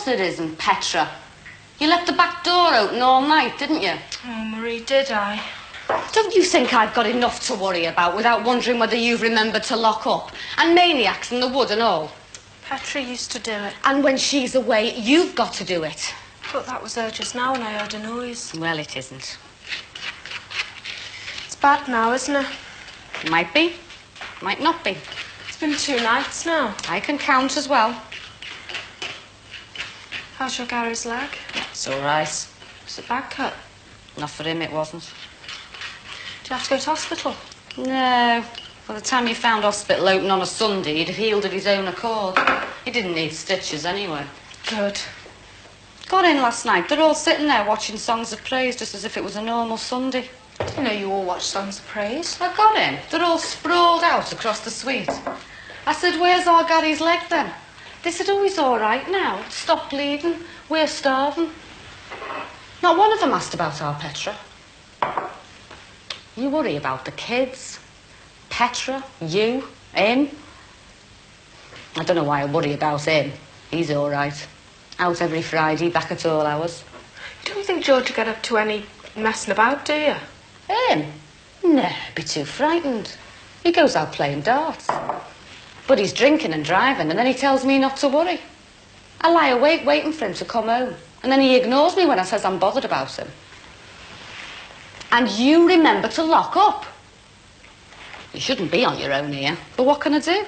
course it isn't, Petra. You left the back door open all night, didn't you? Oh, Marie, did I? Don't you think I've got enough to worry about without wondering whether you've remembered to lock up? And maniacs in the wood and all. Petra used to do it. And when she's away, you've got to do it. I thought that was her just now when I heard a noise. Well, it isn't. It's bad now, isn't it? Might be. Might not be. It's been 2 nights now. I can count as well. How's your Gary's leg? It's all right. Was it bad cut? Not for him, it wasn't. Do you have to go to hospital? No. By the time you found hospital open on a Sunday, he'd healed of his own accord. He didn't need stitches anyway. Good. Got in last night. They're all sitting there watching Songs of Praise just as if it was a normal Sunday. I didn't know you all watch Songs of Praise. I got in. They're all sprawled out across the suite. I said, where's our Gary's leg then? They said, oh, he's all right now. Stop bleeding. We're starving. Not one of them asked about our Petra. You worry about the kids. Petra, you, him. I don't know why I worry about him. He's all right. Out every Friday, back at all hours. You don't think George would get up to any messing about, do you? Him? No, he'd be too frightened. He goes out playing darts. But he's drinking and driving, and then he tells me not to worry. I lie awake waiting for him to come home, and then he ignores me when I says I'm bothered about him. And you remember to lock up. You shouldn't be on your own here, but what can I do?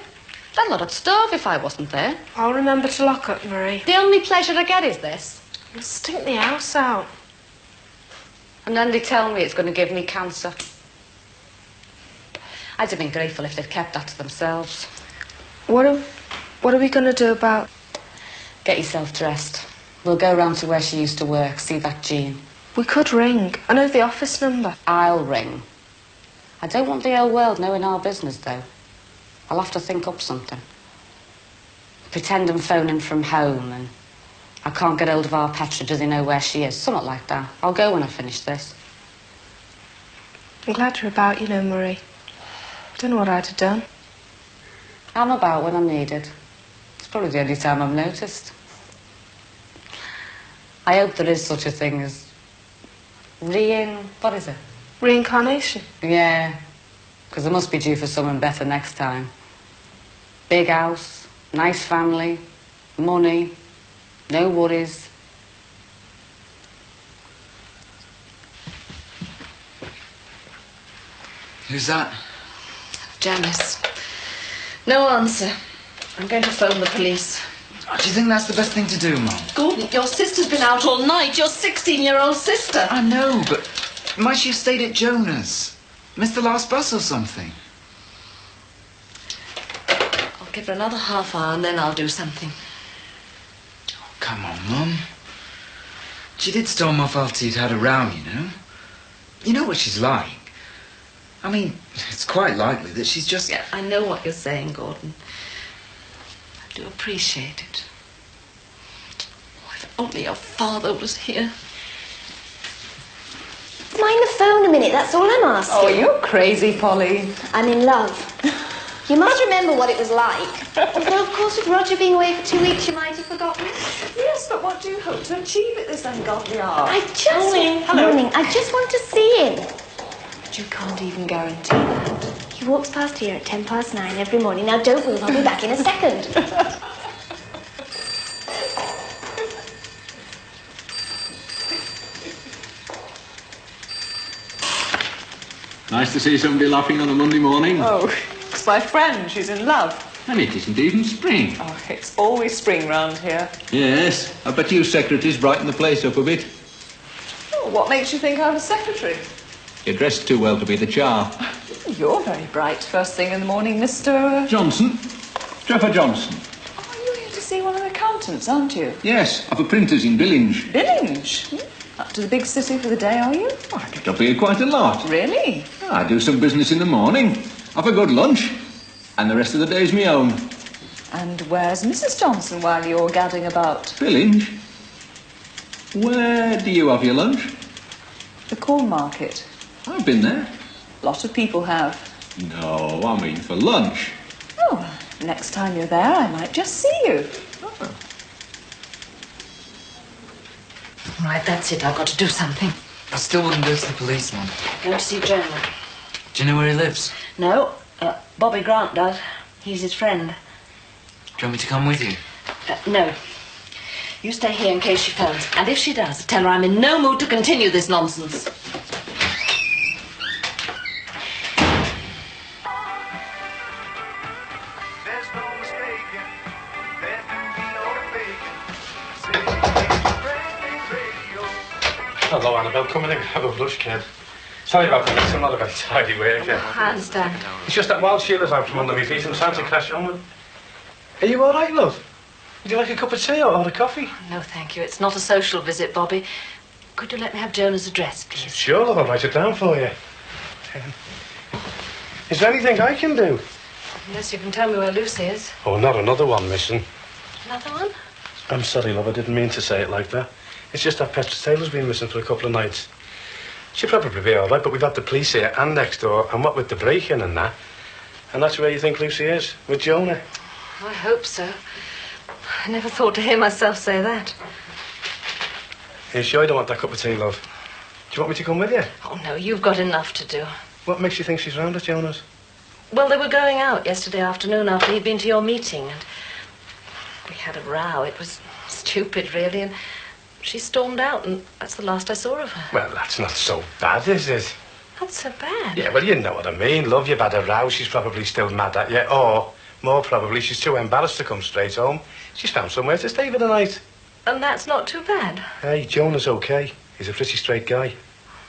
That lot would starve if I wasn't there. I'll remember to lock up, Marie. The only pleasure I get is this. You'll stink the house out. And then they tell me it's going to give me cancer. I'd have been grateful if they'd kept that to themselves. What are we going to do about... Get yourself dressed. We'll go round to where she used to work, see that Jean. We could ring. I know the office number. I'll ring. I don't want the whole world knowing our business, though. I'll have to think up something. Pretend I'm phoning from home and I can't get hold of our Petra. Do they know where she is? Something like that. I'll go when I finish this. I'm glad you're about, you know, Marie. Don't know what I'd have done. I'm about when I'm needed. It's probably the only time I'm noticed. I hope there is such a thing as what is it? Reincarnation? Yeah, because I must be due for someone better next time. Big house, nice family, money, no worries. Who's that? Janice. No answer. I'm going to phone the police. Oh, do you think that's the best thing to do, Mum? Gordon, your sister's been out all night. Your 16-year-old sister. I know, but might she have stayed at Jonah's? Missed the last bus or something? I'll give her another half hour and then I'll do something. Oh, come on, Mum. She did storm off after you'd had a row, you know. You know what she's like. I mean, it's quite likely that she's just... Yeah, I know what you're saying, Gordon. I do appreciate it. Oh, if only your father was here. Mind the phone a minute, that's all I'm asking. Oh, you're crazy, Polly. I'm in love. You must remember what it was like. Although, of course, with Roger being away for 2 weeks, you might have forgotten. Yes, but what do you hope to achieve at this ungodly hour? I just... Morning. I just want to see him. But you can't even guarantee that. He walks past here at 9:10 every morning. Now, don't move, I'll be back in a second. Nice to see somebody laughing on a Monday morning. Oh, it's my friend. She's in love. And it isn't even spring. Oh, it's always spring round here. Yes, I bet you secretaries brighten the place up a bit. Oh, what makes you think I'm a secretary? You're dressed too well to be the char. You're very bright first thing in the morning, Mr. Johnson. Trevor Johnson. Oh, you're here to see one of the accountants, aren't you? Yes, of a printer's in Billinge. Billinge? Up to the big city for the day, are you? Oh, I get up here quite a lot. Really? I do some business in the morning, have a good lunch, and the rest of the day's my own. And where's Mrs. Johnson while you're gadding about? Billinge? Where do you have your lunch? The corn market. I've been there. Lot of people have. No, I mean for lunch. Oh, next time you're there, I might just see you. Oh. Right, that's it. I've got to do something. I still wouldn't go to the police, Mum. Going to see Jonah. Do you know where he lives? No, Bobby Grant does. He's his friend. Do you want me to come with you? No. You stay here in case she phones. And if she does, tell her I'm in no mood to continue this nonsense. Hello, Annabelle. Come in and have a blush, kid. Sorry about the mess. I'm not a very tidy worker. I understand. It's just that while Sheila's out from under my feet, I'm trying to crash on with... Are you all right, love? Would you like a cup of tea or a coffee? No, thank you. It's not a social visit, Bobby. Could you let me have Jonah's address, please? Sure, love. I'll write it down for you. Is there anything I can do? Unless you can tell me where Lucy is. Oh, not another one missing. Another one? I'm sorry, love. I didn't mean to say it like that. It's just that Petra Taylor's been missing for a couple of nights. She'll probably be all right, but we've had the police here and next door, and what with the break-in and that. And that's where you think Lucy is, with Jonah. I hope so. I never thought to hear myself say that. Are you sure you don't want that cup of tea, love? Do you want me to come with you? Oh, no, you've got enough to do. What makes you think she's round at Jonah's? Well, they were going out yesterday afternoon after he'd been to your meeting, and we had a row. It was stupid, really, and she stormed out, and that's the last I saw of her. Well, that's not so bad, is it? Not so bad. Yeah, well, you know what I mean. Love, you've had a row. She's probably still mad at you. Or, more probably, she's too embarrassed to come straight home. She's found somewhere to stay for the night. And that's not too bad. Hey, Jonah's okay. He's a pretty straight guy.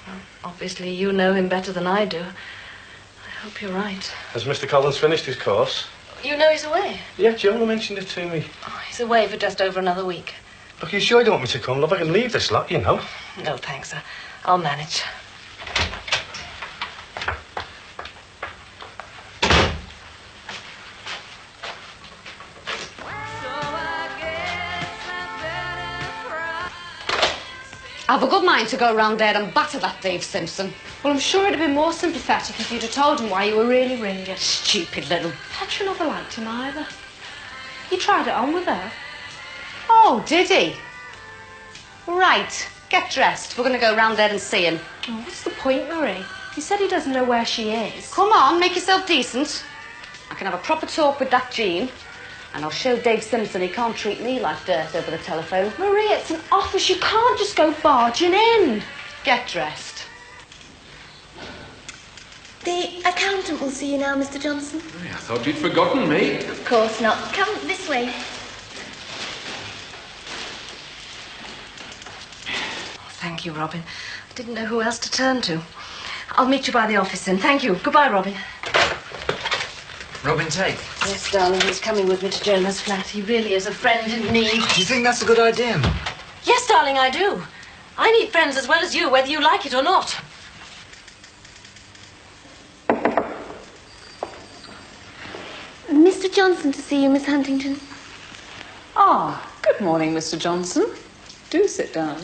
Well, obviously, you know him better than I do. I hope you're right. Has Mr. Collins finished his course? You know he's away? Yeah, Jonah mentioned it to me. Oh, he's away for just over another week. Look, you sure you don't want me to come, love? I can leave this lot, you know. No, thanks, sir. I'll manage. I've a good mind to go round there and batter that Dave Simpson. Well, I'm sure it'd have been more sympathetic if you'd have told him why you were really ringing. Stupid little... Petra never liked him either. He tried it on with her. Oh, did he? Right, get dressed. We're going to go round there and see him. Oh, what's the point, Marie? He said he doesn't know where she is. Come on, make yourself decent. I can have a proper talk with that Jean, and I'll show Dave Simpson he can't treat me like dirt over the telephone. Marie, it's an office. You can't just go barging in. Get dressed. The accountant will see you now, Mr. Johnson. I thought you'd forgotten me. Of course not. Come this way. Thank you, Robin. I didn't know who else to turn to. I'll meet you by the office then. Thank you. Goodbye, Robin. Robin Tate. Yes, darling, he's coming with me to Jonah's flat. He really is a friend in need. Do you think that's a good idea, Mum? Yes, darling, I do. I need friends as well as you, whether you like it or not. Mr. Johnson to see you, Miss Huntington. Ah, good morning, Mr. Johnson. Do sit down.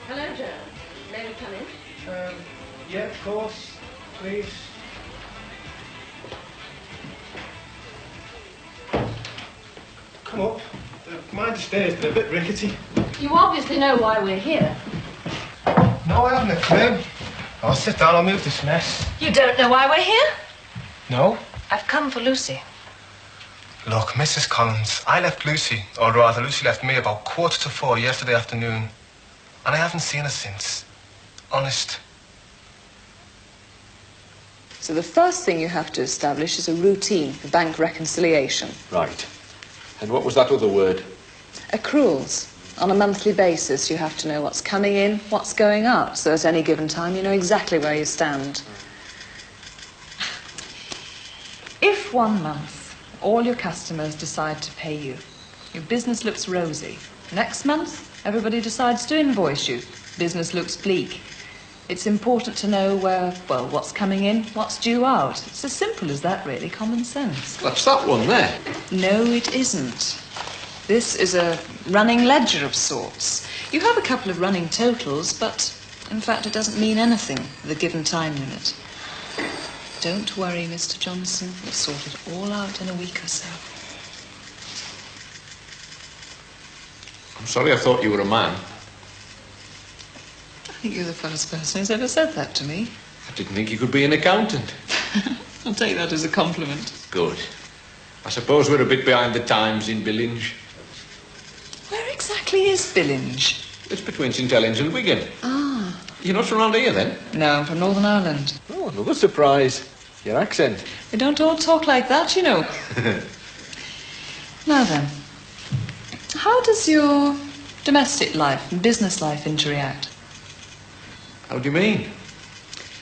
Hello, Joe. May we come in? Yeah, of course. Please. Come up. Mind the stairs, they're a bit rickety. You obviously know why we're here. No, I haven't a clue. I'll sit down, I'll move this mess. You don't know why we're here? No? I've come for Lucy. Look, Mrs. Collins, I left Lucy, or rather, Lucy left me about 4:45 yesterday afternoon. And I haven't seen her since. Honest. So the first thing you have to establish is a routine for bank reconciliation. Right. And what was that other word? Accruals. On a monthly basis, you have to know what's coming in, what's going out, so at any given time you know exactly where you stand. If 1 month all your customers decide to pay you, your business looks rosy. Next month, everybody decides to invoice you. Business looks bleak. It's important to know what's coming in, what's due out. It's as simple as that, really, common sense. That's that one there. No, it isn't. This is a running ledger of sorts. You have a couple of running totals, but in fact it doesn't mean anything for the given time limit. Don't worry, Mr. Johnson. We'll sort it all out in a week or so. I'm sorry I thought you were a man. I think you're the first person who's ever said that to me. I didn't think you could be an accountant. I'll take that as a compliment. Good. I suppose we're a bit behind the times in Billinge. Where exactly is Billinge? It's between St Helens and Wigan. Ah. You're not from around here, then? No, I'm from Northern Ireland. Oh, another surprise. Your accent. We don't all talk like that, you know. Now then, how does your domestic life and business life interact? How do you mean?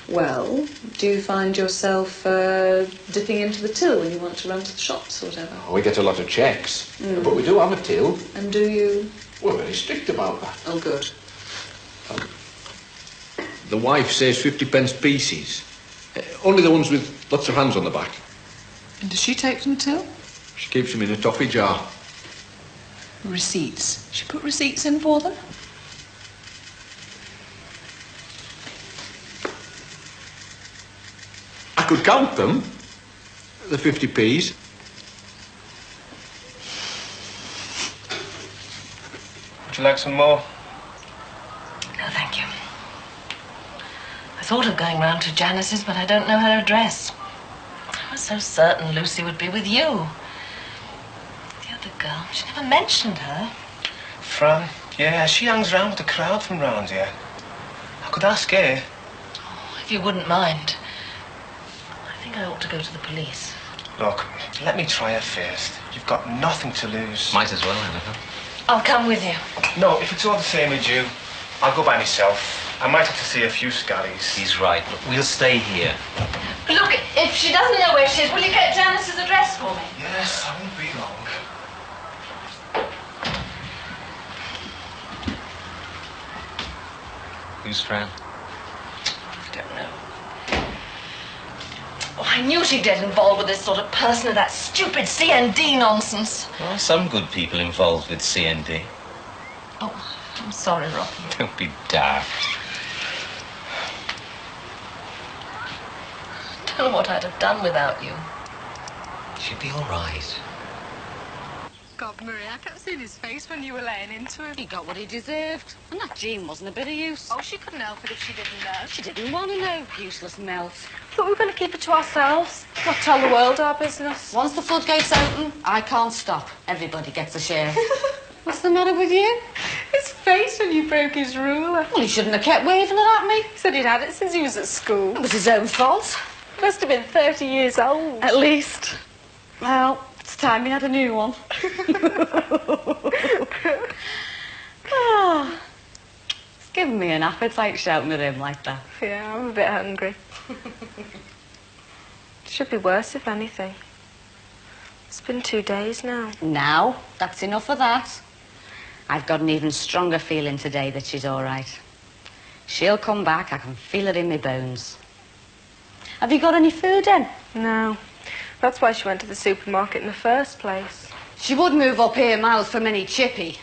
Well, do you find yourself dipping into the till when you want to run to the shops or whatever? Oh, we get a lot of checks, but we do have a till. And do you? We're very strict about that. Oh, good. The wife says 50p pieces. Only the ones with lots of hands on the back. And does she take from the till? She keeps them in a toffee jar. Receipts. She put receipts in for them? I could count them. The 50p's. Would you like some more? No, thank you. I thought of going round to Janice's, but I don't know her address. I was so certain Lucy would be with you. The other girl, she never mentioned her. Fran? Yeah, she hangs around with the crowd from round here. I could ask her. Oh, if you wouldn't mind. I think I ought to go to the police. Look, let me try her first. You've got nothing to lose. Might as well, Annabelle. I'll come with you. No, if it's all the same with you, I'll go by myself. I might have to see a few scallies. He's right. Look, we'll stay here. Look, if she doesn't know where she is, will you get Janice's address for me? Yes, I won't be long. Who's Fran? I don't know. Oh, I knew she'd get involved with this sort of person of that stupid CND nonsense. Well, some good people involved with CND. Oh, I'm sorry, Rocky. Don't be daft. I don't know what I'd have done without you. She'll be all right. God, Marie, I kept seeing his face when you were laying into him. He got what he deserved. And that Jean wasn't a bit of use. Oh, she couldn't help it if she didn't know. She didn't want to know. Useless melt. Thought we were going to keep it to ourselves. Not tell the world our business. Once the floodgates open, I can't stop. Everybody gets a share. What's the matter with you? His face when you broke his ruler. Well, he shouldn't have kept waving it at me. He said he'd had it since he was at school. It was his own fault. Must have been 30 years old. At least. Well, it's time we had a new one. Oh, it's giving me an appetite shouting at him like that. Yeah, I'm a bit hungry. Should be worse, if anything. It's been 2 days now. Now, that's enough of that. I've got an even stronger feeling today that she's all right. She'll come back. I can feel it in my bones. Have you got any food then? No. That's why she went to the supermarket in the first place. She would move up here miles from any chippy.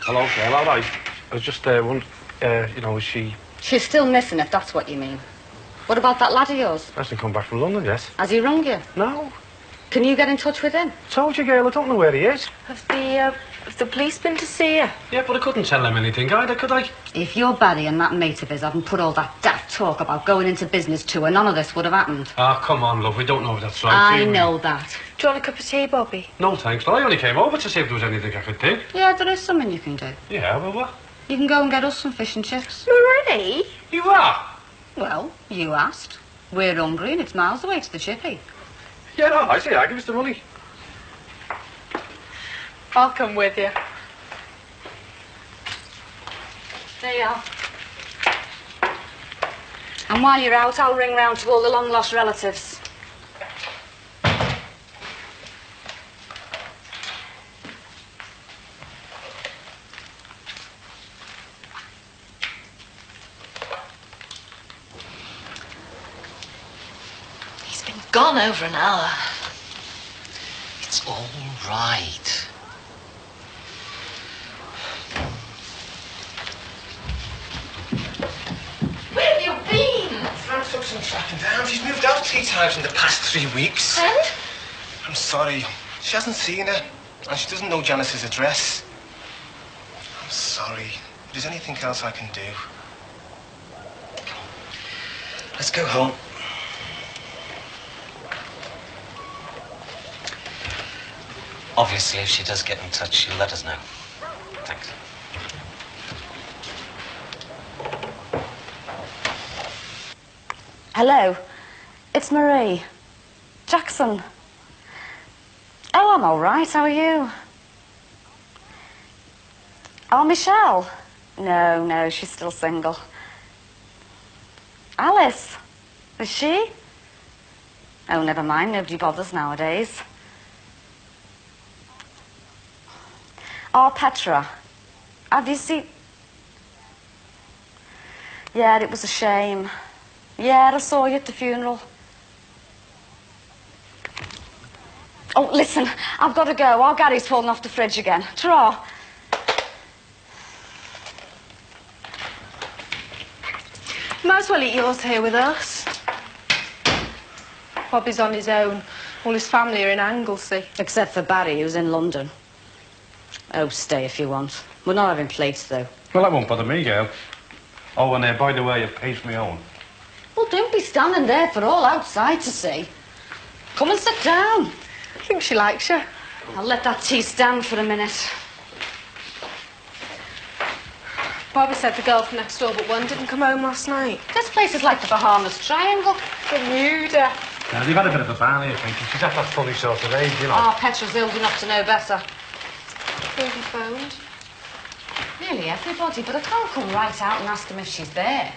Hello, Gail, all right. I was just wondering, is she... She's still missing if that's what you mean. What about that lad of yours? Hasn't come back from London yet. Has he rung you? No. Can you get in touch with him? Told you, Gail, I don't know where he is. Have the the police been to see her? Yeah, but I couldn't tell them anything either, could I? If your Barry and that mate of his hadn't put all that daft talk about going into business to her, none of this would have happened. Ah, come on, love. We don't know if that's right. I do we? know that. Do you want a cup of tea, Bobby? No, thanks. Well, I only came over to see if there was anything I could do. Yeah, there is something you can do. Yeah, well, what? You can go and get us some fish and chips. Marie? You are? Well, you asked. We're hungry and it's miles away to the chippy. Yeah, no, I say, I give us the money. I'll come with you. There you are. And while you're out, I'll ring round to all the long-lost relatives. He's been gone over an hour. It's all right. Where have you been? Frank's up some tracking down. She's moved out 3 times in the past 3 weeks. And? I'm sorry. She hasn't seen her, and she doesn't know Janice's address. I'm sorry. If there's anything else I can do. Let's go home. Obviously, if she does get in touch, she'll let us know. Thanks. Hello. It's Marie. Jackson. Oh, I'm all right. How are you? Oh, Michelle. No, she's still single. Alice. Is she? Oh, never mind. Nobody bothers nowadays. Oh, Petra. Have you seen... Yeah, it was a shame. Yeah, I saw you at the funeral. Oh, listen, I've got to go. Our Gary's fallen off the fridge again. Ta-ra. Might as well eat yours here with us. Bobby's on his own. All his family are in Anglesey. Except for Barry, who's in London. Oh, stay if you want. We're not having plates, though. Well, that won't bother me, girl. Oh, and by the way, I've paid for my own. Well, don't be standing there for all outside to see. Come and sit down. I think she likes you. I'll let that tea stand for a minute. Bobby said the girl from next door but one didn't come home last night. This place is like the Bahamas Triangle. Bermuda. Now, they've had a bit of a ban here, thinking. She's at that funny sort of age, you know. Oh, Petra's old enough to know better. Who have you phoned? Nearly everybody, but I can't come right out and ask them if she's there.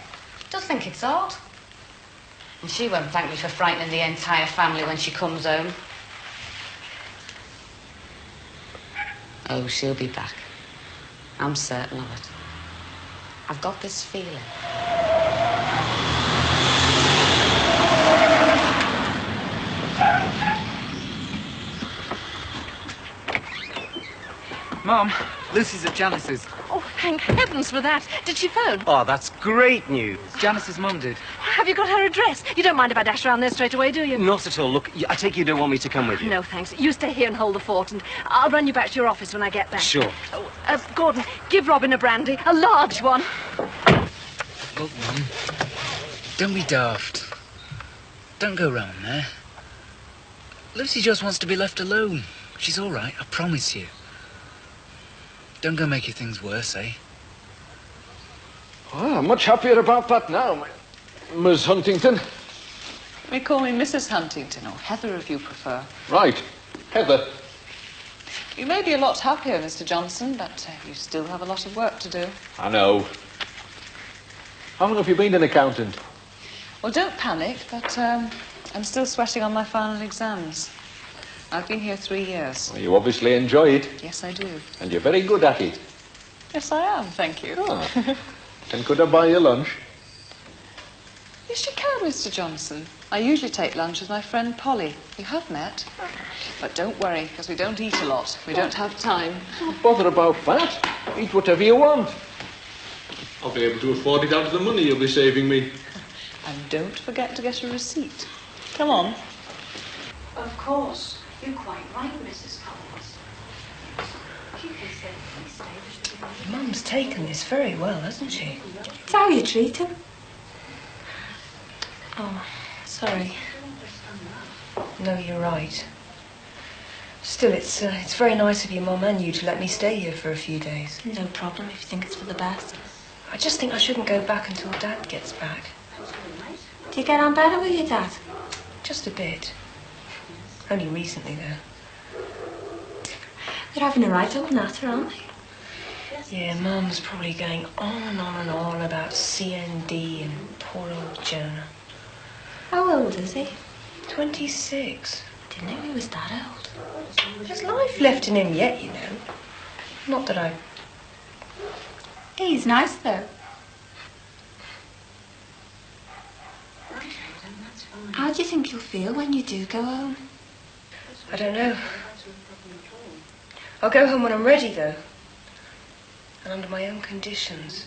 Just think it's odd. And she won't thank me for frightening the entire family when she comes home. Oh, she'll be back. I'm certain of it. I've got this feeling. Mum, Lucy's at Janice's. Oh, thank heavens for that. Did she phone? Oh, that's great news. Janice's mum did. Have you got her address? You don't mind if I dash around there straight away, do you? Not at all. Look, I take you don't want me to come with you. No, thanks. You stay here and hold the fort, and I'll run you back to your office when I get back. Sure. Oh, Gordon, give Robin a brandy, a large one. Look, Mum, don't be daft. Don't go round there. Lucy just wants to be left alone. She's all right, I promise you. Don't go making things worse, eh? Oh, I'm much happier about that now, Miss Huntington. You may call me Mrs. Huntington, or Heather if you prefer. Right. Heather. You may be a lot happier, Mr. Johnson, but you still have a lot of work to do. I know. How long have you been an accountant? Well, don't panic, but I'm still sweating on my final exams. I've been here 3 years. Well, you obviously enjoy it. Yes, I do. And you're very good at it. Yes, I am, thank you. Ah. And could I buy you lunch? Yes, you can, Mr. Johnson. I usually take lunch with my friend Polly. You have met. But don't worry, because we don't eat a lot. We don't have time. Don't bother about that. Eat whatever you want. I'll be able to afford it out of the money you'll be saving me. And don't forget to get a receipt. Come on. Of course. You're quite right, Mrs. Collins. Mum's taken this very well, hasn't she? It's how you treat him. Oh, sorry. No, you're right. Still, it's very nice of your mum and you to let me stay here for a few days. No problem if you think it's for the best. I just think I shouldn't go back until Dad gets back. Do you get on better with your dad? Just a bit. Only recently, though. They're having a right up natter, aren't they? Yeah, Mum's probably going on and on and on about CND and poor old Jonah. How old is he? 26. Didn't know he was that old. There's life left in him yet, you know. Not that I... He's nice, though. How do you think you'll feel when you do go home? I don't know. I'll go home when I'm ready, though. And under my own conditions.